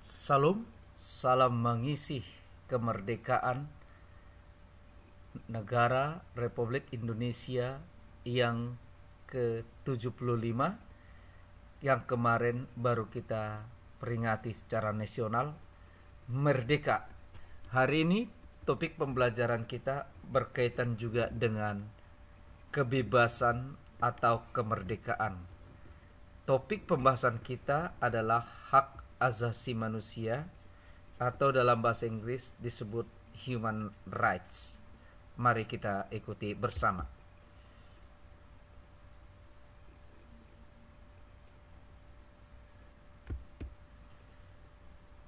Salam, salam mengisi kemerdekaan negara Republik Indonesia yang ke-75 yang kemarin baru kita peringati secara nasional, merdeka. Hari ini topik pembelajaran kita berkaitan juga dengan kebebasan atau kemerdekaan. Topik pembahasan kita adalah hak asasi manusia atau dalam bahasa Inggris disebut human rights. Mari kita ikuti bersama.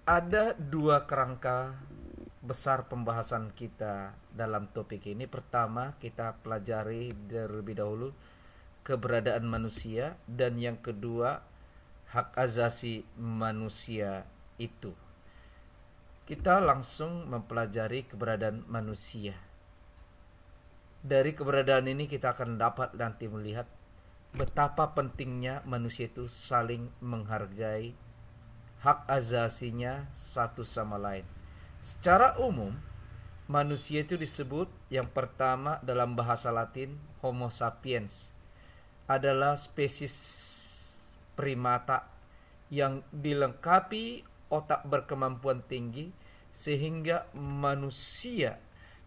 Ada dua kerangka besar pembahasan kita dalam topik ini. Pertama, kita pelajari terlebih dahulu keberadaan manusia, dan yang kedua, hak asasi manusia itu. Kita langsung mempelajari keberadaan manusia. Dari keberadaan ini kita akan dapat nanti melihat betapa pentingnya manusia itu saling menghargai hak asasinya satu sama lain. Secara umum, manusia itu disebut yang pertama dalam bahasa Latin Homo sapiens, adalah spesies primata yang dilengkapi otak berkemampuan tinggi, sehingga manusia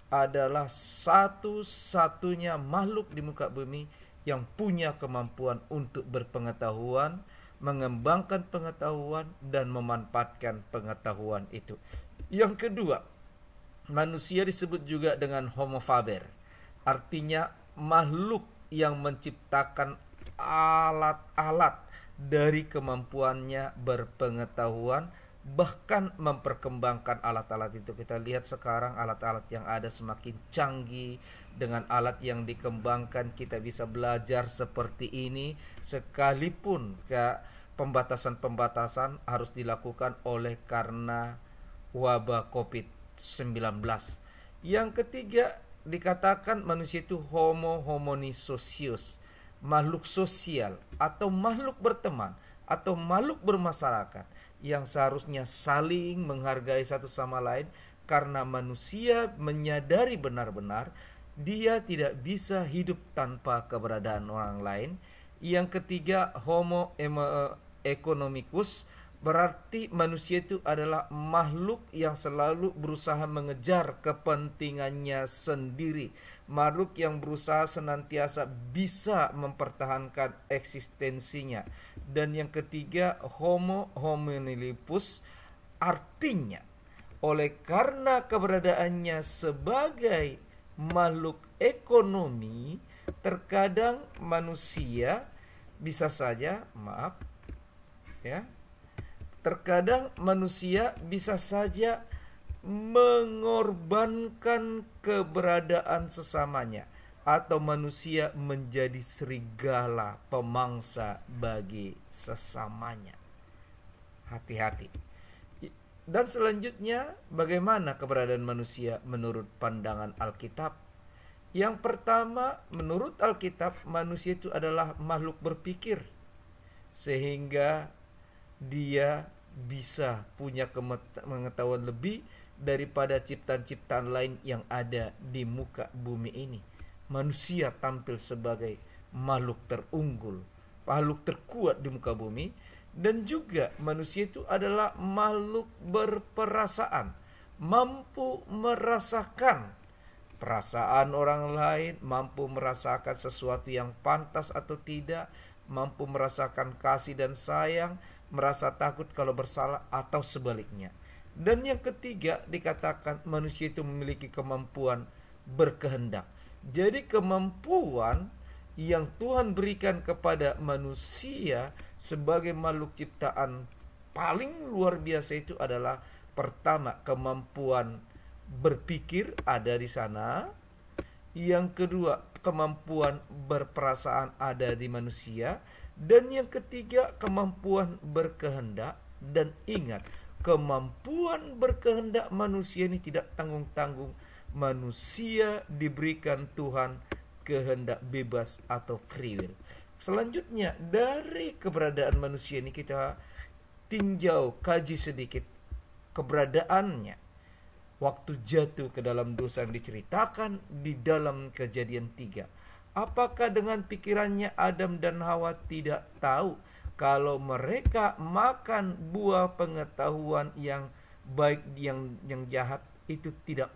adalah satu-satunya makhluk di muka bumi yang punya kemampuan untuk berpengetahuan, mengembangkan pengetahuan, dan memanfaatkan pengetahuan itu. Yang kedua, manusia disebut juga dengan Homo faber, artinya makhluk yang menciptakan alat-alat dari kemampuannya berpengetahuan, bahkan memperkembangkan alat-alat itu. Kita lihat sekarang alat-alat yang ada semakin canggih. Dengan alat yang dikembangkan kita bisa belajar seperti ini, sekalipun pembatasan-pembatasan harus dilakukan oleh karena wabah COVID-19. Yang ketiga, dikatakan manusia itu Homo hominis socius, makhluk sosial atau makhluk berteman atau makhluk bermasyarakat yang seharusnya saling menghargai satu sama lain, karena manusia menyadari benar-benar dia tidak bisa hidup tanpa keberadaan orang lain. Yang ketiga, Homo economicus, berarti manusia itu adalah makhluk yang selalu berusaha mengejar kepentingannya sendiri, makhluk yang berusaha senantiasa bisa mempertahankan eksistensinya. Dan yang ketiga, Homo hominidus, artinya oleh karena keberadaannya sebagai makhluk ekonomi, terkadang manusia bisa saja, terkadang manusia bisa saja mengorbankan keberadaan sesamanya, atau manusia menjadi serigala pemangsa bagi sesamanya. Hati-hati. Dan selanjutnya, bagaimana keberadaan manusia menurut pandangan Alkitab? Yang pertama, menurut Alkitab, manusia itu adalah makhluk berpikir, sehingga dia bisa punya pengetahuan lebih daripada ciptaan-ciptaan lain yang ada di muka bumi ini. Manusia tampil sebagai makhluk terunggul, makhluk terkuat di muka bumi. Dan juga manusia itu adalah makhluk berperasaan, mampu merasakan perasaan orang lain, mampu merasakan sesuatu yang pantas atau tidak, mampu merasakan kasih dan sayang, merasa takut kalau bersalah, atau sebaliknya. Dan yang ketiga, dikatakan manusia itu memiliki kemampuan berkehendak. Jadi kemampuan yang Tuhan berikan kepada manusia sebagai makhluk ciptaan paling luar biasa itu adalah, pertama, kemampuan berpikir ada di sana. Yang kedua, kemampuan berperasaan ada di manusia. Dan yang ketiga, kemampuan berkehendak. Dan ingat, kemampuan berkehendak manusia ini tidak tanggung-tanggung. Manusia diberikan Tuhan kehendak bebas atau free will. Selanjutnya, dari keberadaan manusia ini kita tinjau, kaji sedikit keberadaannya waktu jatuh ke dalam dosa yang diceritakan di dalam Kejadian 3. Apakah dengan pikirannya Adam dan Hawa tidak tahu kalau mereka makan buah pengetahuan yang baik yang jahat itu tidak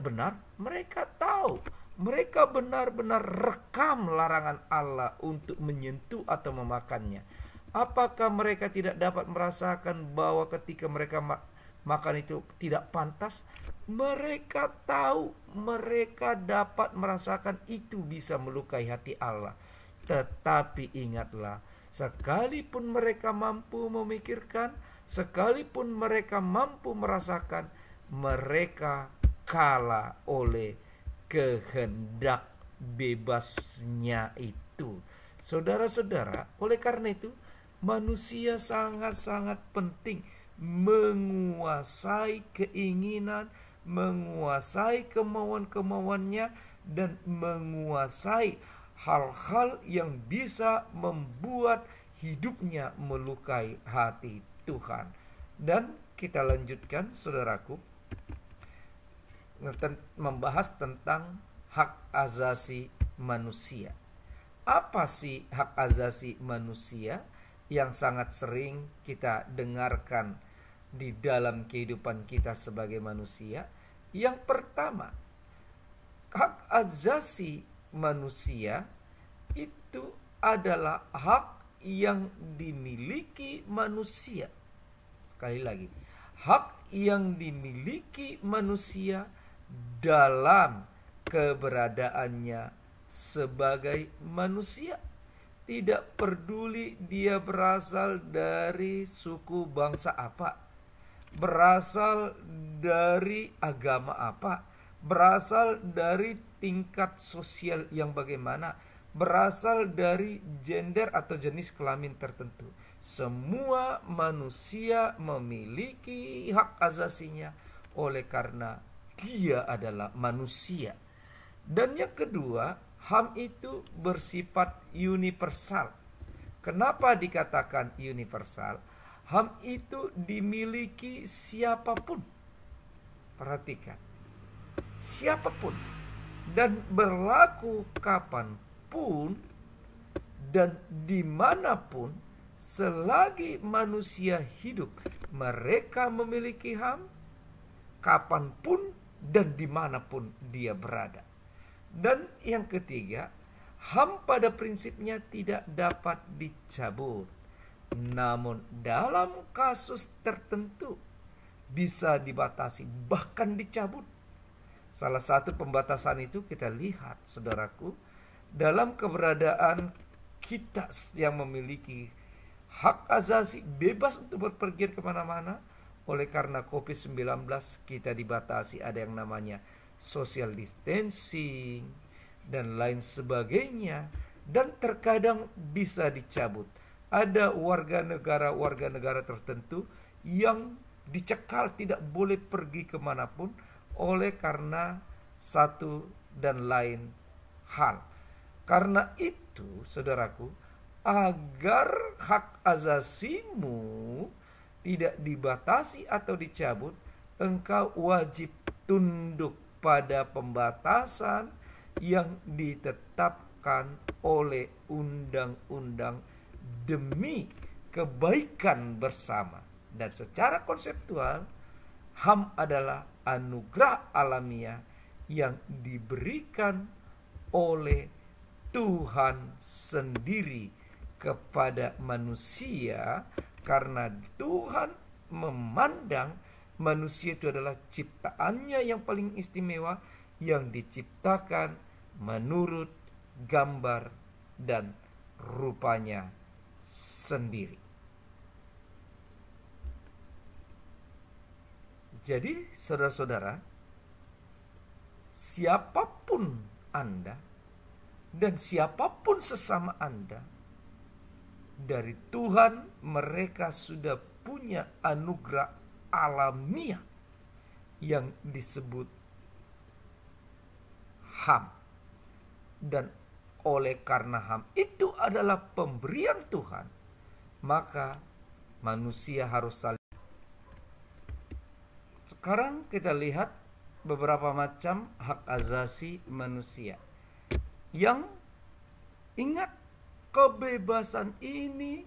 benar? Mereka tahu. Mereka benar-benar rekam larangan Allah untuk menyentuh atau memakannya. Apakah mereka tidak dapat merasakan bahwa ketika mereka makan itu tidak pantas? Mereka tahu, mereka dapat merasakan itu bisa melukai hati Allah. Tetapi ingatlah, sekalipun mereka mampu memikirkan, sekalipun mereka mampu merasakan, mereka kalah oleh kehendak bebasnya itu. Saudara-saudara, oleh karena itu manusia sangat-sangat penting menguasai keinginan, menguasai kemauan-kemauannya, dan menguasai hal-hal yang bisa membuat hidupnya melukai hati Tuhan. Dan kita lanjutkan, saudaraku, membahas tentang hak asasi manusia. Apa sih hak asasi manusia yang sangat sering kita dengarkan di dalam kehidupan kita sebagai manusia? Yang pertama, hak asasi manusia itu adalah hak yang dimiliki manusia. Sekali lagi, hak yang dimiliki manusia dalam keberadaannya sebagai manusia. Tidak peduli dia berasal dari suku bangsa apa, berasal dari agama apa, berasal dari tingkat sosial yang bagaimana, berasal dari gender atau jenis kelamin tertentu. Semua manusia memiliki hak asasinya oleh karena dia adalah manusia. Dan yang kedua, HAM itu bersifat universal. Kenapa dikatakan universal? HAM itu dimiliki siapapun. Perhatikan, siapapun, dan berlaku kapanpun dan dimanapun selagi manusia hidup. Mereka memiliki HAM kapanpun dan dimanapun dia berada. Dan yang ketiga, HAM pada prinsipnya tidak dapat dicabut. Namun dalam kasus tertentu bisa dibatasi, bahkan dicabut. Salah satu pembatasan itu kita lihat, saudaraku, dalam keberadaan kita yang memiliki hak asasi bebas untuk berpergian kemana-mana. Oleh karena COVID-19 kita dibatasi, ada yang namanya social distancing dan lain sebagainya, dan terkadang bisa dicabut. Ada warga negara tertentu yang dicekal, tidak boleh pergi kemanapun oleh karena satu dan lain hal. Karena itu, saudaraku, agar hak asasimu tidak dibatasi atau dicabut, engkau wajib tunduk pada pembatasan yang ditetapkan oleh undang-undang demi kebaikan bersama. Dan secara konseptual, HAM adalah anugerah alamiah yang diberikan oleh Tuhan sendiri kepada manusia, karena Tuhan memandang manusia itu adalah ciptaannya yang paling istimewa, yang diciptakan menurut gambar dan rupanya sendiri. Jadi saudara-saudara, siapapun Anda dan siapapun sesama Anda, dari Tuhan mereka sudah punya anugerah alamiah yang disebut HAM. Dan oleh karena HAM itu adalah pemberian Tuhan, maka manusia harus saling. Sekarang kita lihat beberapa macam hak asasi manusia. Yang ingat, kebebasan ini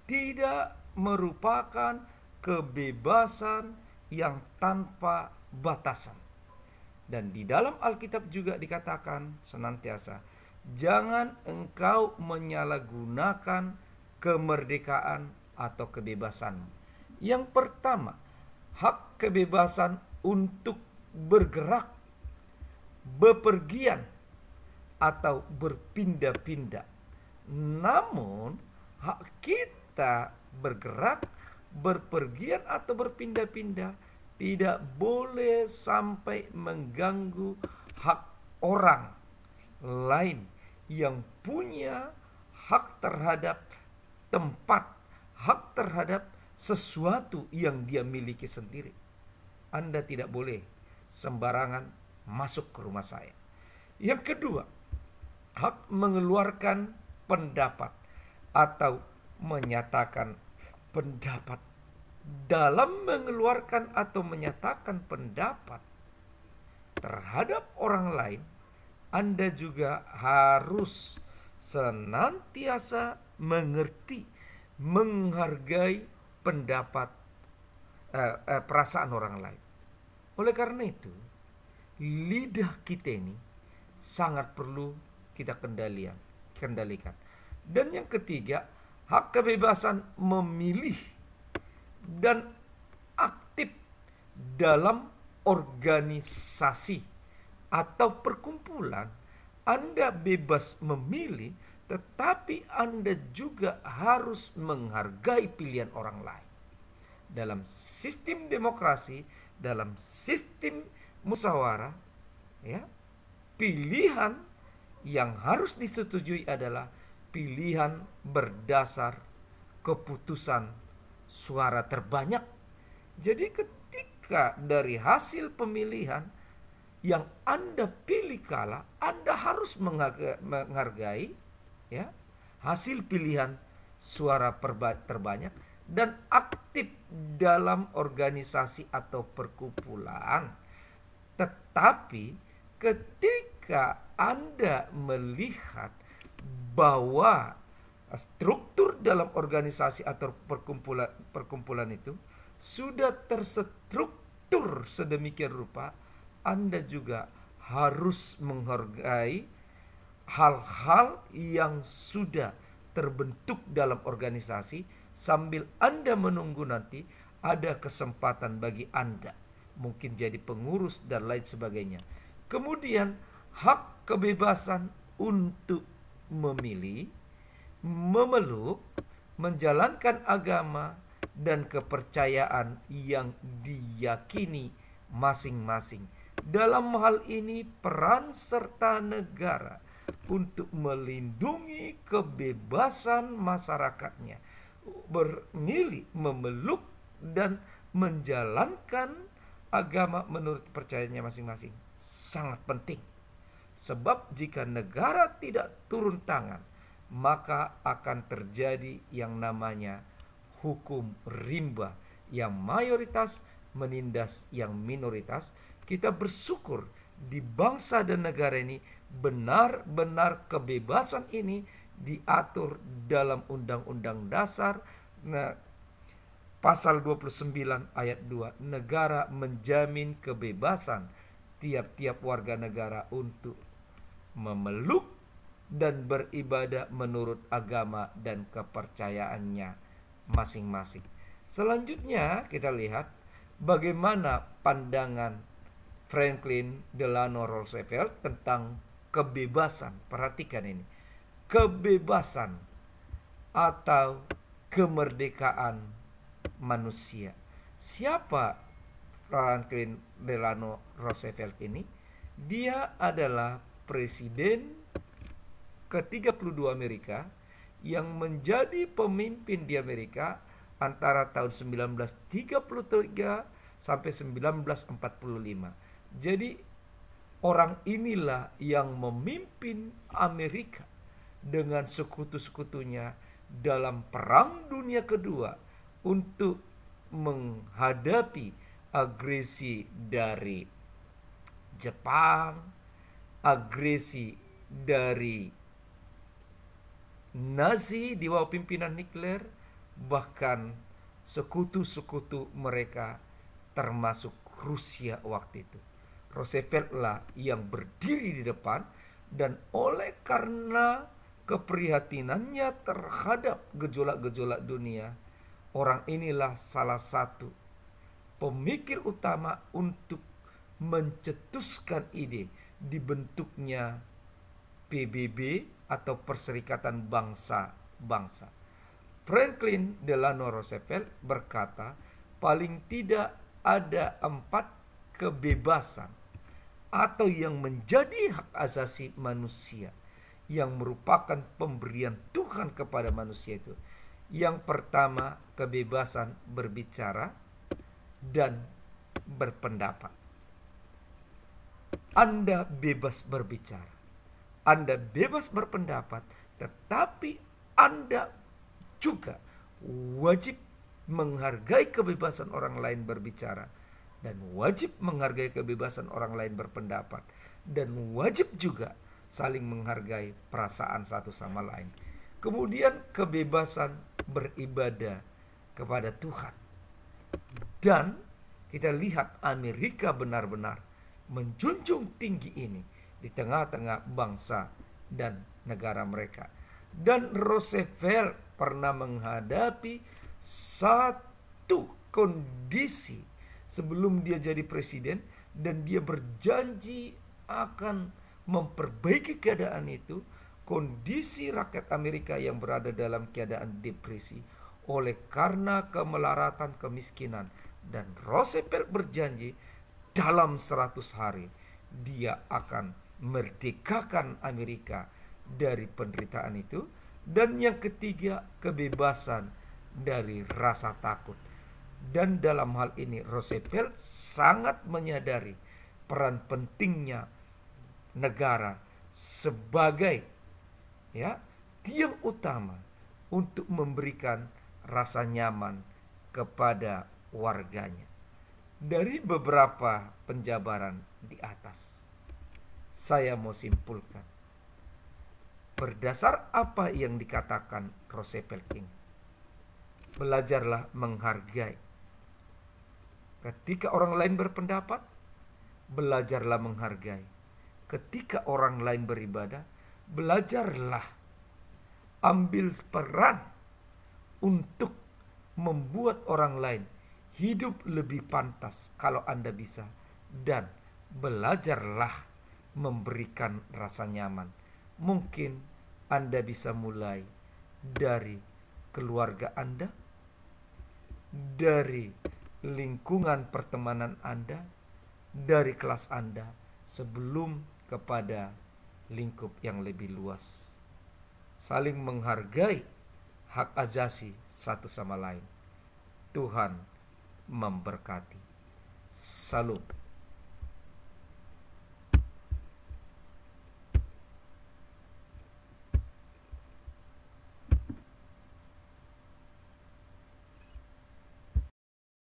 tidak merupakan kebebasan yang tanpa batasan. Dan di dalam Alkitab juga dikatakan senantiasa, jangan engkau menyalahgunakan kemerdekaan atau kebebasan. Yang pertama, hak kebebasan untuk bergerak, bepergian, atau berpindah-pindah. Namun, hak kita bergerak, berpergian, atau berpindah-pindah tidak boleh sampai mengganggu hak orang lain yang punya hak terhadap tempat, hak terhadap sesuatu yang dia miliki sendiri. Anda tidak boleh sembarangan masuk ke rumah saya. Yang kedua, hak mengeluarkan pendapat atau menyatakan pendapat. Dalam mengeluarkan atau menyatakan pendapat terhadap orang lain, Anda juga harus senantiasa mengerti, menghargai pendapat, perasaan orang lain. Oleh karena itu, lidah kita ini sangat perlu kita kendalikan. Dan yang ketiga, hak kebebasan memilih dan aktif dalam organisasi atau perkumpulan. Anda bebas memilih, tetapi Anda juga harus menghargai pilihan orang lain. Dalam sistem demokrasi, dalam sistem musyawarah, ya, pilihan yang harus disetujui adalah pilihan berdasar keputusan suara terbanyak. Jadi ketika dari hasil pemilihan yang Anda pilih kalah, Anda harus menghargai, ya, hasil pilihan suara terbanyak dan aktif dalam organisasi atau perkumpulan. Tetapi ketika Anda melihat bahwa struktur dalam organisasi atau perkumpulan itu sudah terstruktur sedemikian rupa, Anda juga harus menghargai hal-hal yang sudah terbentuk dalam organisasi, sambil Anda menunggu nanti ada kesempatan bagi Anda, mungkin jadi pengurus dan lain sebagainya. Kemudian hak kebebasan untuk memilih, memeluk, menjalankan agama dan kepercayaan yang diyakini masing-masing. Dalam hal ini peran serta negara untuk melindungi kebebasan masyarakatnya, bermilih, memeluk, dan menjalankan agama menurut percayaannya masing-masing sangat penting. Sebab jika negara tidak turun tangan, maka akan terjadi yang namanya hukum rimba, yang mayoritas menindas yang minoritas. Kita bersyukur di bangsa dan negara ini benar-benar kebebasan ini diatur dalam Undang-Undang Dasar pasal 29 ayat 2. Negara menjamin kebebasan tiap-tiap warga negara untuk memeluk dan beribadah menurut agama dan kepercayaannya masing-masing. Selanjutnya kita lihat bagaimana pandangan Franklin Delano Roosevelt tentang kebebasan. Perhatikan ini, kebebasan atau kemerdekaan manusia. Siapa Franklin Delano Roosevelt ini? Dia adalah presiden ke-32 Amerika yang menjadi pemimpin di Amerika antara tahun 1933 sampai 1945. Jadi orang inilah yang memimpin Amerika dengan sekutu-sekutunya dalam Perang Dunia Kedua untuk menghadapi agresi dari Jepang, agresi dari Nazi di bawah pimpinan Hitler, bahkan sekutu-sekutu mereka termasuk Rusia waktu itu. Roosevelt lah yang berdiri di depan, dan oleh karena keprihatinannya terhadap gejolak-gejolak dunia, orang inilah salah satu pemikir utama untuk mencetuskan ide dibentuknya PBB atau Perserikatan Bangsa-Bangsa. Franklin Delano Roosevelt berkata, paling tidak ada 4 kebebasan atau yang menjadi hak asasi manusia yang merupakan pemberian Tuhan kepada manusia itu. Yang pertama, kebebasan berbicara dan berpendapat. Anda bebas berbicara, Anda bebas berpendapat, tetapi Anda juga wajib menghargai kebebasan orang lain berbicara, dan wajib menghargai kebebasan orang lain berpendapat, dan wajib juga saling menghargai perasaan satu sama lain. Kemudian kebebasan beribadah kepada Tuhan. Dan kita lihat Amerika benar-benar menjunjung tinggi ini di tengah-tengah bangsa dan negara mereka. Dan Roosevelt pernah menghadapi satu kondisi sebelum dia jadi presiden, dan dia berjanji akan memperbaiki keadaan itu. Kondisi rakyat Amerika yang berada dalam keadaan depresi oleh karena kemelaratan kemiskinan, dan Roosevelt berjanji dalam 100 hari dia akan merdekakan Amerika dari penderitaan itu. Dan yang ketiga, kebebasan dari rasa takut. Dan dalam hal ini Roosevelt sangat menyadari peran pentingnya negara sebagai tiang utama untuk memberikan rasa nyaman kepada warganya. Dari beberapa penjabaran di atas, saya mau simpulkan, berdasar apa yang dikatakan Roosevelt ini, belajarlah menghargai. Ketika orang lain berpendapat, belajarlah menghargai. Ketika orang lain beribadah, belajarlah ambil peran untuk membuat orang lain hidup lebih pantas kalau Anda bisa. Dan belajarlah memberikan rasa nyaman. Mungkin Anda bisa mulai dari keluarga Anda, dari lingkungan pertemanan Anda, dari kelas Anda, sebelum kepada lingkup yang lebih luas. Saling menghargai hak asasi satu sama lain. Tuhan memberkati. Salam.